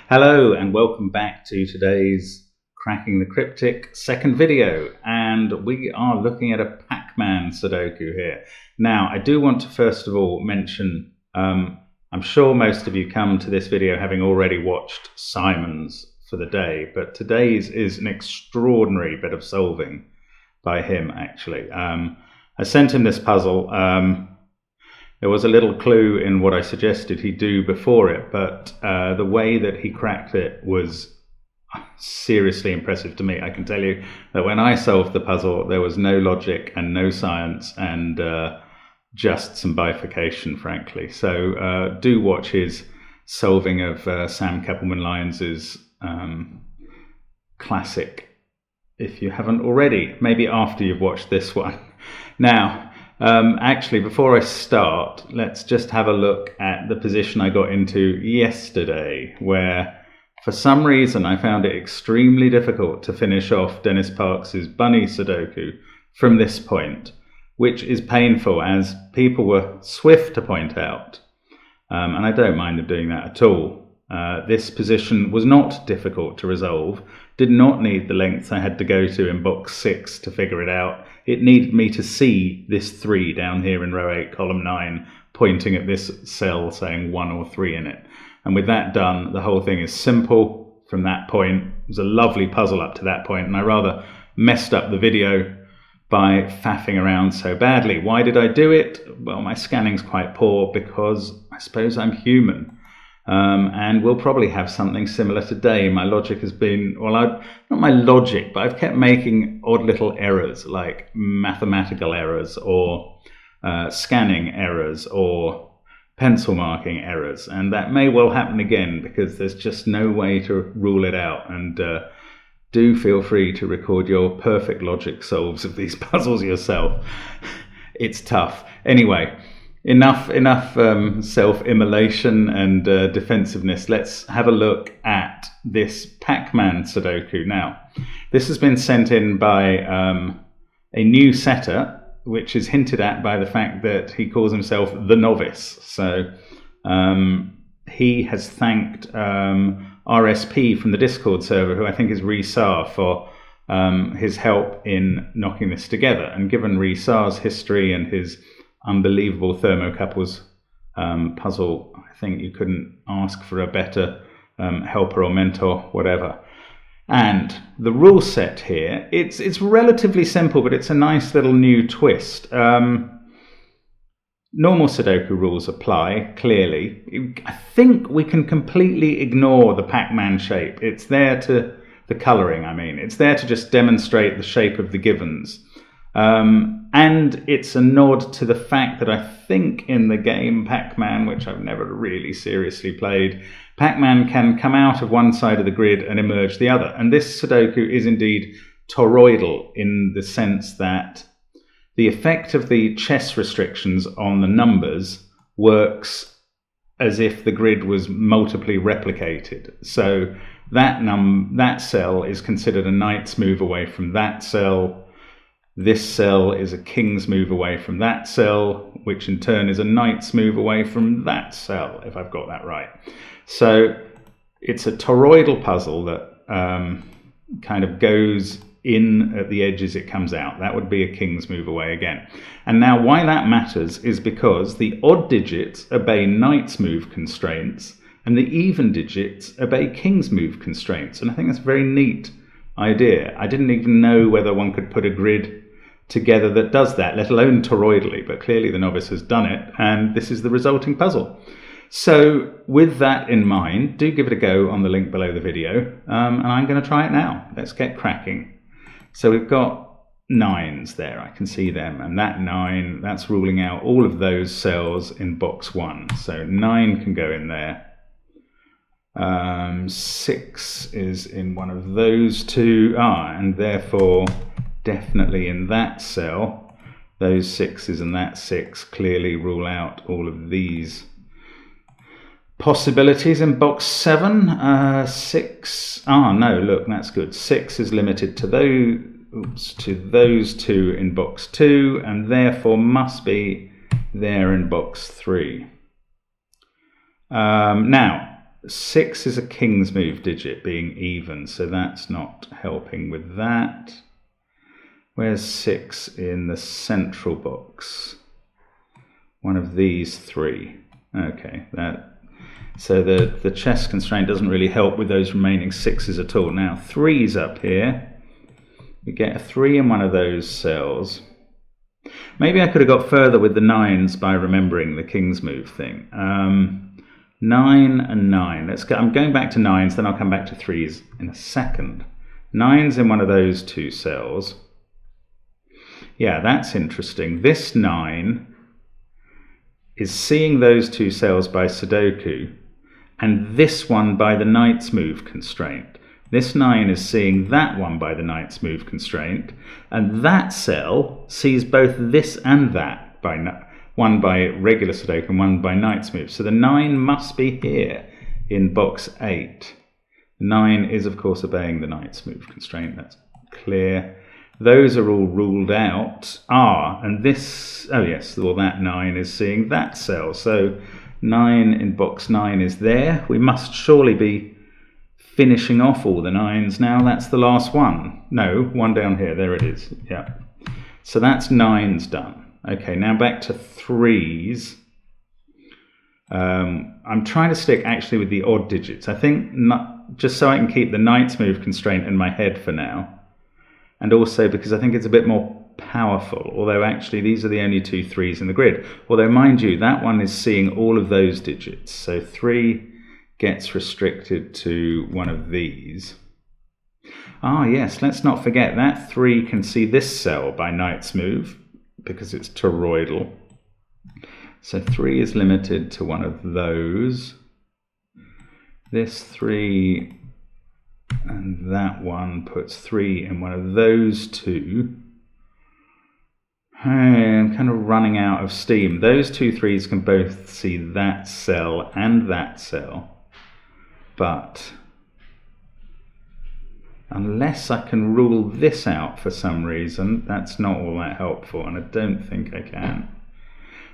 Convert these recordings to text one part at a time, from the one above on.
Hello and welcome back to today's Cracking the Cryptic second video, and we are looking at a Pac-Man Sudoku here. Now I do want to first of all mention, I'm sure most of you come to this video having already watched Simon's for the day, but today's is an extraordinary bit of solving by him actually. I sent him this puzzle. There was a little clue in what I suggested he do before it, but the way that he cracked it was seriously impressive to me. I can tell you that when I solved the puzzle, there was no logic and no science and just some bifurcation, frankly. So do watch his solving of Sam Keppelman-Lyons' classic if you haven't already, maybe after you've watched this one. Now, actually, before I start, let's just have a look at the position I got into yesterday, where for some reason I found it extremely difficult to finish off Dennis Parks' Bunny Sudoku from this point, which is painful, as people were swift to point out, and I don't mind them doing that at all. This position was not difficult to resolve, did not need the lengths I had to go to in box 6 to figure it out. It needed me to see this 3 down here in row 8, column 9, pointing at this cell saying 1 or 3 in it. And with that done, the whole thing is simple from that point. It was a lovely puzzle up to that point, and I rather messed up the video by faffing around so badly. Why did I do it? Well, my scanning's quite poor because I suppose I'm human. And we'll probably have something similar today. My logic has been, well, not my logic, but I've kept making odd little errors, like mathematical errors or scanning errors or pencil marking errors. And that may well happen again because there's just no way to rule it out. And do feel free to record your perfect logic solves of these puzzles yourself. It's tough. Anyway. Enough self-immolation and defensiveness. Let's have a look at this Pac-Man Sudoku. Now, this has been sent in by a new setter, which is hinted at by the fact that he calls himself the Novice. So he has thanked RSP from the Discord server, who I think is Resar, for his help in knocking this together. And given Resar's history and his unbelievable thermocouples puzzle, I think you couldn't ask for a better helper or mentor, whatever. And the rule set here, it's relatively simple, but it's a nice little new twist. Normal Sudoku rules apply, clearly. I think we can completely ignore the Pac-Man shape. It's there to, the colouring, I mean. It's there to just demonstrate the shape of the givens. And it's a nod to the fact that I think in the game Pac-Man, which I've never really seriously played, Pac-Man can come out of one side of the grid and emerge the other. And this Sudoku is indeed toroidal in the sense that the effect of the chess restrictions on the numbers works as if the grid was multiply replicated. So that cell is considered a knight's move away from that cell. This cell is a king's move away from that cell, which in turn is a knight's move away from that cell, if I've got that right. So it's a toroidal puzzle that kind of goes in at the edges, it comes out. That would be a king's move away again. And now why that matters is because the odd digits obey knight's move constraints and the even digits obey king's move constraints. And I think that's a very neat idea. I didn't even know whether one could put a grid together that does that, let alone toroidally, but clearly the Novice has done it, and this is the resulting puzzle. So with that in mind, do give it a go on the link below the video, and I'm going to try it now. Let's get cracking. So we've got 9s there, I can see them, and that 9, that's ruling out all of those cells in box 1. So 9 can go in there. 6 is in one of those two, and therefore definitely in that cell. Those 6s and that 6 clearly rule out all of these possibilities in box 7. 6, no, look, that's good. 6 is limited to those two in box 2, and therefore must be there in box 3. Now, 6 is a king's move digit, being even, so that's not helping with that. Where's 6 in the central box? One of these 3. Okay, so the chess constraint doesn't really help with those remaining 6s at all. Now 3's up here. We get a 3 in one of those cells. Maybe I could have got further with the 9s by remembering the king's move thing. 9 and 9. Let's go. I'm going back to 9s, then I'll come back to 3s in a second. 9's in one of those 2 cells. Yeah, that's interesting. This 9 is seeing those 2 cells by Sudoku, and this one by the knight's move constraint. This 9 is seeing that one by the knight's move constraint, and that cell sees both this and that by one by regular Sudoku and one by knight's move. So the 9 must be here in box 8. 9 is, of course, obeying the knight's move constraint. That's clear. Those are all ruled out. And this, oh yes, well, that 9 is seeing that cell. So 9 in box 9 is there. We must surely be finishing off all the 9s now. That's the last one. No, one down here. There it is. Yeah. So that's 9s done. Okay, now back to 3s. I'm trying to stick actually with the odd digits. I think just so I can keep the knight's move constraint in my head for now. And also because I think it's a bit more powerful. Although actually these are the only 2 3s in the grid. Although mind you, that one is seeing all of those digits. So 3 gets restricted to one of these. Yes, let's not forget that 3 can see this cell by knight's move, because it's toroidal. So 3 is limited to one of those. This 3 and that one puts 3 in one of those 2. I'm kind of running out of steam. Those 2 3s can both see that cell and that cell. But unless I can rule this out for some reason, that's not all that helpful, and I don't think I can.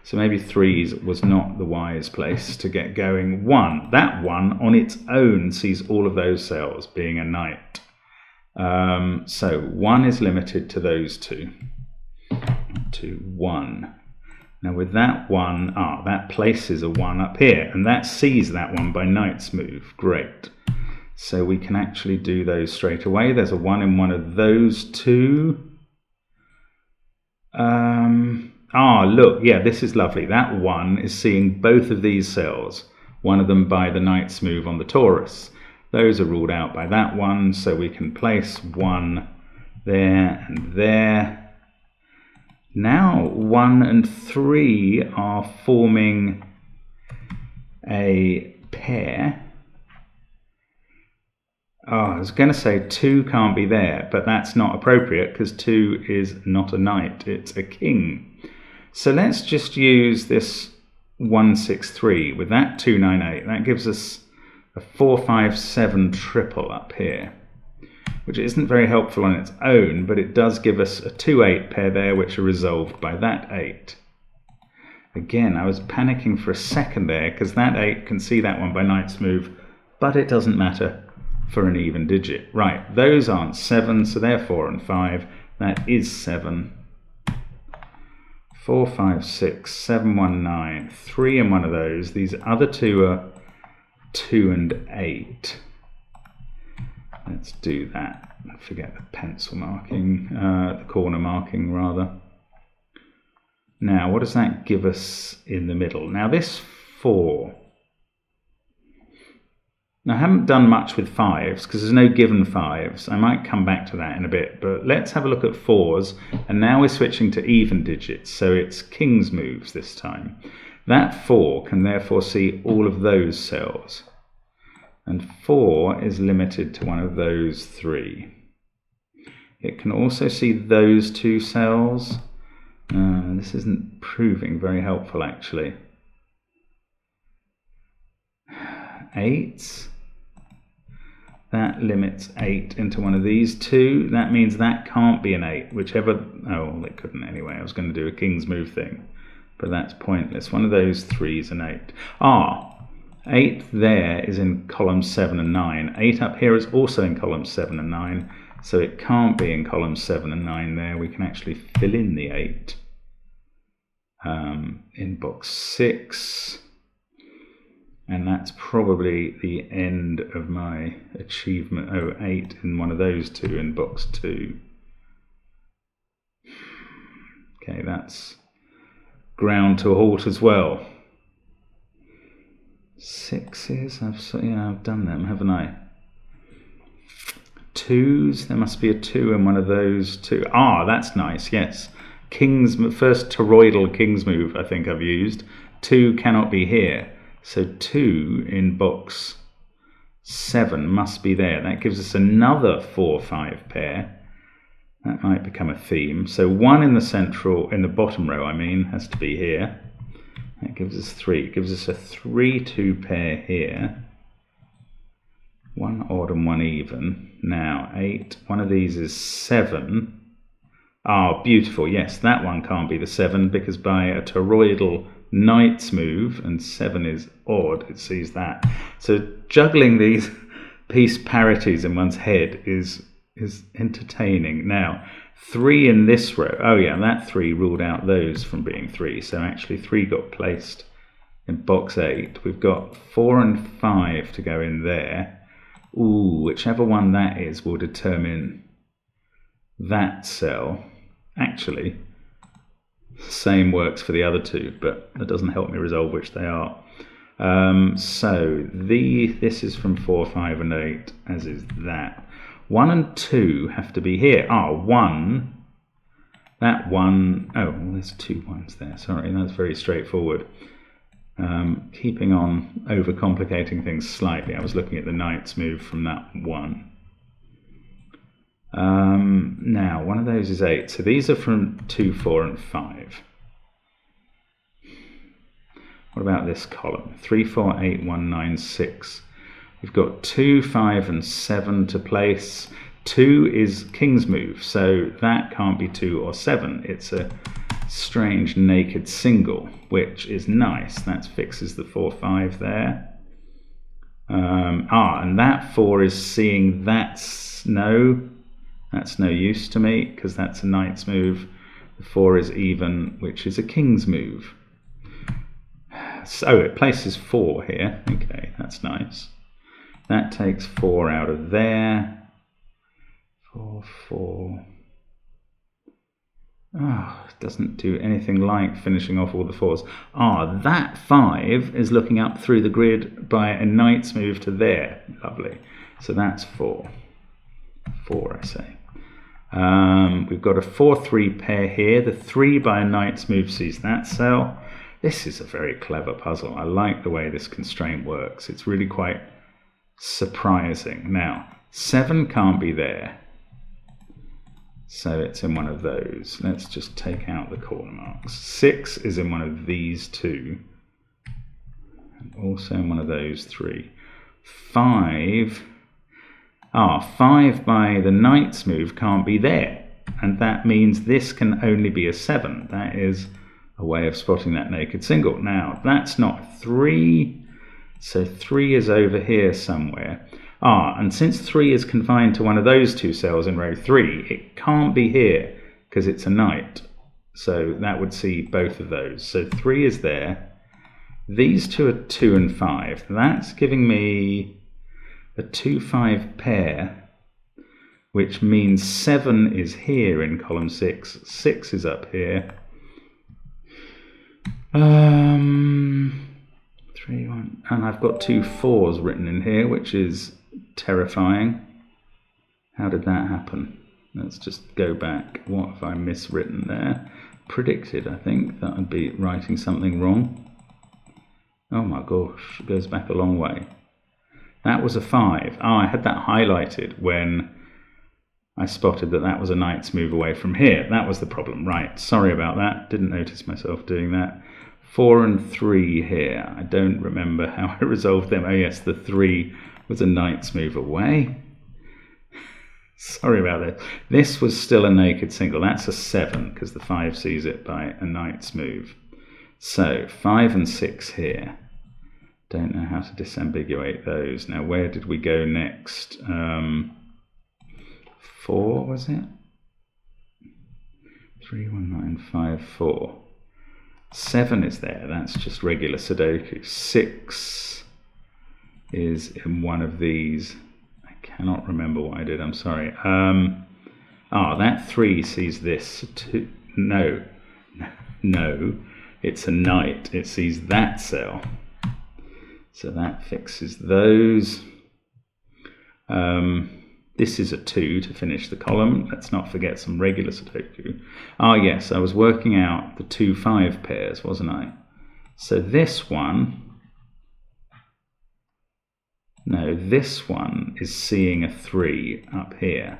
So maybe 3s was not the wise place to get going. 1, that one on its own sees all of those cells, being a knight. So 1 is limited to those 2. To 1. Now with that 1, that places a 1 up here, and that sees that one by knight's move. Great. So we can actually do those straight away. There's a 1 in one of those 2. Look, yeah, this is lovely. That 1 is seeing both of these cells, one of them by the knight's move on the torus. Those are ruled out by that one, so we can place 1 there and there. Now 1 and 3 are forming a pair. I was going to say 2 can't be there, but that's not appropriate because 2 is not a knight, it's a king. So let's just use this 1 6 3 with that 2 9 8. That gives us a 4 5 7 triple up here, which isn't very helpful on its own, but it does give us a 2 8 pair there, which are resolved by that 8. Again, I was panicking for a second there because that 8 can see that one by knight's move, but it doesn't matter for an even digit. Right, those aren't 7, so they're 4 and 5. That is 7. 4 5 6 7 1 9. 3 in one of those. These other 2 are 2 and 8. Let's do that. Forget the pencil marking, the corner marking rather. Now, what does that give us in the middle? Now, this 4. Now, I haven't done much with 5s because there's no given 5s. I might come back to that in a bit, but let's have a look at 4s. And now we're switching to even digits, so it's king's moves this time. That 4 can therefore see all of those cells. And 4 is limited to one of those 3. It can also see those 2 cells. This isn't proving very helpful, actually. 8. That limits 8 into one of these 2. That means that can't be an 8, whichever... Oh, well, it couldn't anyway. I was going to do a king's move thing, but that's pointless. One of those 3 is an 8. 8 there is in columns 7 and 9. 8 up here is also in columns 7 and 9, so it can't be in columns 7 and 9 there. We can actually fill in the 8 in box 6, and that's probably the end of my achievement. Oh, 8 in one of those two in box 2. Okay, that's ground to a halt as well. 6s, I've done them, haven't I? 2s, there must be a 2 in one of those two. Ah, that's nice, yes. King's, first toroidal king's move I think I've used. 2 cannot be here, so 2 in box 7 must be there. That gives us another 4-5 pair. That might become a theme. So 1 in the central, in the bottom row I mean, has to be here. That gives us 3. It gives us a 3-2 pair here. 1 odd and 1 even. Now 8. One of these is 7. Ah, beautiful. Yes, that one can't be the 7 because by a toroidal knight's move, and 7 is odd, it sees that. So juggling these piece parities in one's head is entertaining. Now 3 in this row. Oh yeah, that 3 ruled out those from being 3. So actually 3 got placed in box 8. We've got 4 and 5 to go in there. Ooh, whichever one that is will determine that cell. Actually, same works for the other two, but that doesn't help me resolve which they are. So this is from 4, 5 and 8, as is that. 1 and 2 have to be here. Ah, 1. That 1. Oh, well, there's 2 1s there. Sorry, that's very straightforward. Keeping on overcomplicating things slightly, I was looking at the knight's move from that 1. Now, one of those is 8. So these are from 2, 4 and 5. What about this column? 3, 4, 8, 1, 9, 6. We've got 2, 5 and 7 to place. 2 is king's move, so that can't be 2 or 7. It's a strange naked single, which is nice. That fixes the 4, 5 there. And that 4 is seeing that's no use to me because that's a knight's move. The 4 is even, which is a king's move. So it places 4 here. Okay, that's nice. That takes 4 out of there. 4, 4. Oh, it doesn't do anything like finishing off all the 4s. Ah, that 5 is looking up through the grid by a knight's move to there. Lovely. So that's 4. 4, I say. We've got a 4-3 pair here. The 3 by a knight's move sees that cell. This is a very clever puzzle. I like the way this constraint works. It's really quite surprising. Now, 7 can't be there. So it's in one of those. Let's just take out the corner marks. 6 is in one of these 2. And also in one of those 3. 5. 5 by the knight's move can't be there. And that means this can only be a 7. That is a way of spotting that naked single. Now, that's not 3. So 3 is over here somewhere. And since 3 is confined to one of those 2 cells in row 3, it can't be here because it's a knight. So that would see both of those. So 3 is there. These 2 are 2 and 5. That's giving me a 2-5 pair, which means 7 is here in column 6. 6 is up here. 3, 1. And I've got 2 4s written in here, which is terrifying. How did that happen? Let's just go back. What have I miswritten there? Predicted, I think. That would be writing something wrong. Oh my gosh, it goes back a long way. That was a 5. I had that highlighted when I spotted that that was a knight's move away from here. That was the problem. Right, sorry about that. Didn't notice myself doing that. 4 and 3 here. I don't remember how I resolved them. Oh yes, the 3 was a knight's move away. Sorry about this. This was still a naked single. That's a 7 because the 5 sees it by a knight's move. So 5 and 6 here. Don't know how to disambiguate those. Now, where did we go next? 4, was it? 3, 1, 9, 5, 4. 7 is there. That's just regular Sudoku. 6 is in one of these. I cannot remember what I did. I'm sorry. That 3 sees this. No. It's a knight. It sees that cell. So that fixes those. This is a 2 to finish the column. Let's not forget some regular Sudoku. Yes, I was working out the 2-5 pairs, wasn't I? So this one... No, this one is seeing a 3 up here.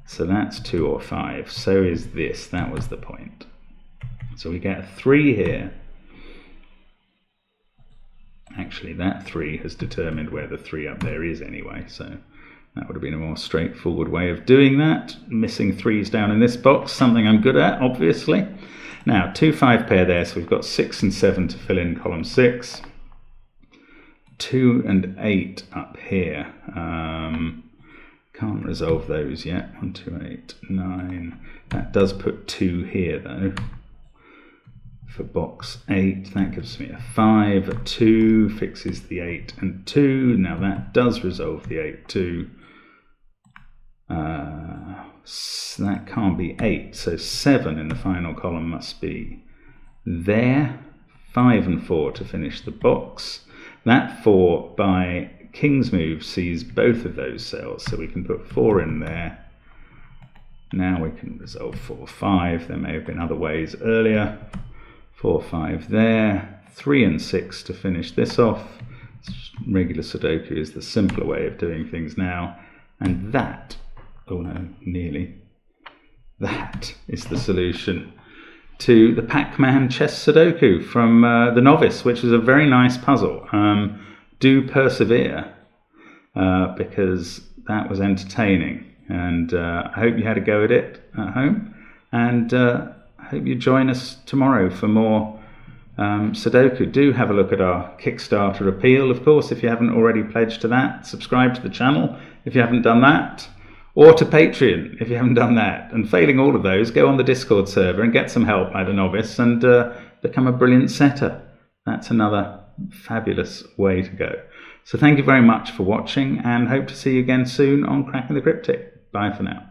So that's 2 or 5. So is this. That was the point. So we get a 3 here. Actually, that 3 has determined where the 3 up there is anyway, so that would have been a more straightforward way of doing that. Missing 3s down in this box, something I'm good at, obviously. Now, 2-5 pair there, so we've got 6 and 7 to fill in column 6. 2 and 8 up here. Can't resolve those yet. 1, 2, 8, 9. That does put 2 here, though. For box 8, that gives me a 5, a 2, fixes the 8 and 2. Now that does resolve the 8 too. That can't be 8, so 7 in the final column must be there. 5 and 4 to finish the box. That 4 by King's move sees both of those cells, so we can put 4 in there. Now we can resolve 4, 5. There may have been other ways earlier. 4, 5 there, 3 and 6 to finish this off. Regular Sudoku is the simpler way of doing things now. And that, that is the solution to the Pac-Man chess Sudoku from The Novice, which is a very nice puzzle. Do persevere, because that was entertaining. And I hope you had a go at it at home. And I hope you join us tomorrow for more Sudoku. Do have a look at our Kickstarter appeal, of course, if you haven't already pledged to that. Subscribe to the channel if you haven't done that, or to Patreon if you haven't done that. And failing all of those, go on the Discord server and get some help by The Novice and become a brilliant setter. That's another fabulous way to go. So thank you very much for watching, and hope to see you again soon on Cracking the Cryptic. Bye for now.